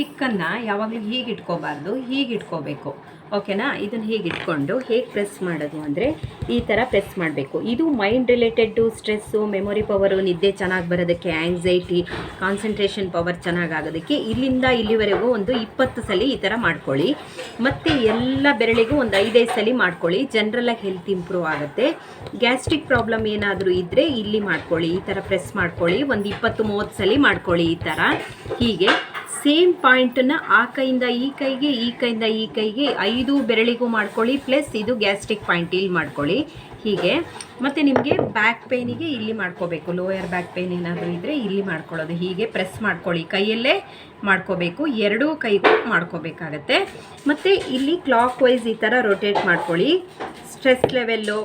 ಸ್ಟಿಕ್ಕನ್ನು ಯಾವಾಗಲೂ ಹೀಗೆ ಇಟ್ಕೋಬಾರ್ದು, ಹೀಗೆ ಇಟ್ಕೋಬೇಕು. ಓಕೆನಾ? ಇದನ್ನು ಹೀಗೆ ಇಟ್ಕೊಂಡು ಹೇಗೆ ಪ್ರೆಸ್ ಮಾಡೋದು ಅಂದರೆ ಈ ಥರ ಪ್ರೆಸ್ ಮಾಡಬೇಕು. ಇದು mind related stress, memory power, ನಿದ್ದೆ ಚೆನ್ನಾಗಿ ಬರೋದಕ್ಕೆ, ಆ್ಯಂಗ್ಸೈಟಿ, ಕಾನ್ಸಂಟ್ರೇಷನ್ ಪವರ್ ಚೆನ್ನಾಗಾಗೋದಕ್ಕೆ ಇಲ್ಲಿಂದ ಇಲ್ಲಿವರೆಗೂ ಒಂದು 20 ಸಲ ಈ ಥರ ಮಾಡ್ಕೊಳ್ಳಿ. ಮತ್ತು ಎಲ್ಲ ಬೆರಳಿಗೂ ಒಂದು 5-5 ಸಲ ಮಾಡ್ಕೊಳ್ಳಿ. ಜನರಲಾಗಿ ಹೆಲ್ತ್ ಇಂಪ್ರೂವ್ ಆಗುತ್ತೆ. ಗ್ಯಾಸ್ಟ್ರಿಕ್ ಪ್ರಾಬ್ಲಮ್ ಏನಾದರೂ ಇದ್ದರೆ ಇಲ್ಲಿ ಮಾಡ್ಕೊಳ್ಳಿ, ಈ ಥರ ಪ್ರೆಸ್ ಮಾಡ್ಕೊಳ್ಳಿ. ಒಂದು 20-30 ಸಲ ಮಾಡ್ಕೊಳ್ಳಿ ಈ ಥರ. ಹೀಗೆ ಸೇಮ್ ಪಾಯಿಂಟನ್ನು ಆ ಕೈಯಿಂದ ಈ ಕೈಗೆ, ಈ ಕೈಯಿಂದ ಈ ಕೈಗೆ 5 ಬೆರಳಿಗೂ ಮಾಡ್ಕೊಳ್ಳಿ. ಪ್ಲಸ್ ಇದು ಗ್ಯಾಸ್ಟ್ರಿಕ್ ಪಾಯಿಂಟ್ ಇಲ್ಲಿ ಮಾಡ್ಕೊಳ್ಳಿ ಹೀಗೆ. ಮತ್ತು ನಿಮಗೆ ಬ್ಯಾಕ್ ಪೇನಿಗೆ ಇಲ್ಲಿ ಮಾಡ್ಕೋಬೇಕು. ಲೋಯರ್ ಬ್ಯಾಕ್ ಪೇನ್ ಏನಾದರೂ ಇದ್ದರೆ ಇಲ್ಲಿ ಮಾಡ್ಕೊಳ್ಳೋದು. ಹೀಗೆ ಪ್ರೆಸ್ ಮಾಡ್ಕೊಳ್ಳಿ, ಕೈಯಲ್ಲೇ ಮಾಡ್ಕೋಬೇಕು, ಎರಡೂ ಕೈಗೂ ಮಾಡ್ಕೋಬೇಕಾಗತ್ತೆ. ಮತ್ತು ಇಲ್ಲಿ ಕ್ಲಾಕ್ ವೈಸ್ ಈ ಥರ ರೊಟೇಟ್ ಮಾಡ್ಕೊಳ್ಳಿ. ಸ್ಟ್ರೆಸ್ ಲೆವೆಲ್ಲು,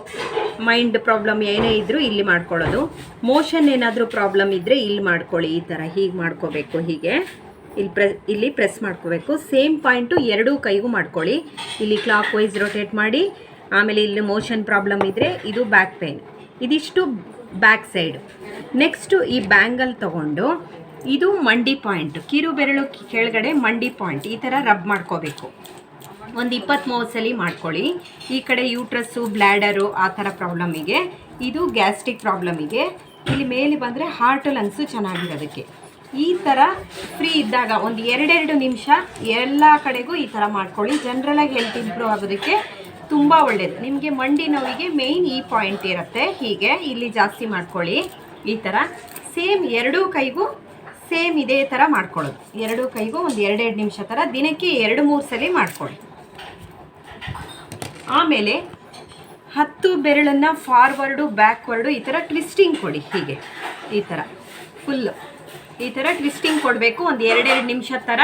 ಮೈಂಡ್ ಪ್ರಾಬ್ಲಮ್ ಏನೇ ಇದ್ದರೂ ಇಲ್ಲಿ ಮಾಡ್ಕೊಳ್ಳೋದು. ಮೋಷನ್ ಏನಾದರೂ ಪ್ರಾಬ್ಲಮ್ ಇದ್ದರೆ ಇಲ್ಲಿ ಮಾಡ್ಕೊಳ್ಳಿ. ಈ ಥರ ಹೀಗೆ ಮಾಡ್ಕೋಬೇಕು. ಹೀಗೆ ಇಲ್ಲಿ ಪ್ರೆಸ್ ಮಾಡ್ಕೋಬೇಕು. ಸೇಮ್ ಪಾಯಿಂಟು ಎರಡೂ ಕೈಗೂ ಮಾಡ್ಕೊಳ್ಳಿ. ಇಲ್ಲಿ ಕ್ಲಾಕ್ ವೈಸ್ ರೊಟೇಟ್ ಮಾಡಿ. ಆಮೇಲೆ ಇಲ್ಲಿ ಮೋಷನ್ ಪ್ರಾಬ್ಲಮ್ ಇದ್ದರೆ ಇದು ಬ್ಯಾಕ್ ಪೇನ್. ಇದಿಷ್ಟು ಬ್ಯಾಕ್ ಸೈಡು. ನೆಕ್ಸ್ಟು ಈ ಬ್ಯಾಂಗಲ್ ತೊಗೊಂಡು ಇದು ಮಂಡಿ ಪಾಯಿಂಟ್, ಕಿರು ಬೆರಳು ಕೆಳಗಡೆ ಮಂಡಿ ಪಾಯಿಂಟ್ ಈ ಥರ ರಬ್ ಮಾಡ್ಕೋಬೇಕು. ಒಂದು 20-30 ಸಲ ಮಾಡ್ಕೊಳ್ಳಿ. ಈ ಕಡೆ ಯೂಟ್ರಸ್ಸು, ಬ್ಲ್ಯಾಡರು ಆ ಥರ ಪ್ರಾಬ್ಲಮಿಗೆ, ಇದು ಗ್ಯಾಸ್ಟ್ರಿಕ್ ಪ್ರಾಬ್ಲಮಿಗೆ. ಇಲ್ಲಿ ಮೇಲೆ ಬಂದರೆ ಹಾರ್ಟು, ಲಂಗ್ಸು ಚೆನ್ನಾಗಿರೋದಕ್ಕೆ ಈ ಥರ ಫ್ರೀ ಇದ್ದಾಗ ಒಂದು 2-2 ನಿಮಿಷ ಎಲ್ಲ ಕಡೆಗೂ ಈ ಥರ ಮಾಡ್ಕೊಳ್ಳಿ. ಜನರಲಾಗಿ ಹೆಲ್ತ್ ಇಂಪ್ರೂವ್ ಆಗೋದಕ್ಕೆ ತುಂಬ ಒಳ್ಳೆಯದು. ನಿಮಗೆ ಮಂಡಿ ನೋವಿಗೆ ಮೇಯ್ನ್ ಈ ಪಾಯಿಂಟ್ ಇರುತ್ತೆ. ಹೀಗೆ ಇಲ್ಲಿ ಜಾಸ್ತಿ ಮಾಡ್ಕೊಳ್ಳಿ. ಈ ಥರ ಸೇಮ್ ಎರಡೂ ಕೈಗೂ ಸೇಮ್ ಇದೇ ಥರ ಮಾಡ್ಕೊಳ್ಳೋದು. ಎರಡೂ ಕೈಗೂ ಒಂದು 2-2 ನಿಮಿಷ ಥರ ದಿನಕ್ಕೆ 2-3 ಸಲ ಮಾಡ್ಕೊಳ್ಳಿ. ಆಮೇಲೆ 10 ಬೆರಳನ್ನು ಫಾರ್ವರ್ಡು, ಬ್ಯಾಕ್ವರ್ಡು ಈ ಥರ ಟ್ವಿಸ್ಟಿಂಗ್ ಕೊಡಿ. ಹೀಗೆ ಈ ಥರ ಫುಲ್ಲು ಈ ಥರ ಟ್ವಿಸ್ಟಿಂಗ್ ಕೊಡಬೇಕು. ಒಂದು 2-2 ನಿಮಿಷ ಥರ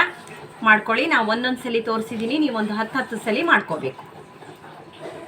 ಮಾಡ್ಕೊಳ್ಳಿ. ನಾವು ಒಂದೊಂದು ಸಲ ತೋರಿಸಿದ್ದೀನಿ, ನೀವು ಒಂದು 10-10 ಸಲ ಮಾಡ್ಕೋಬೇಕು.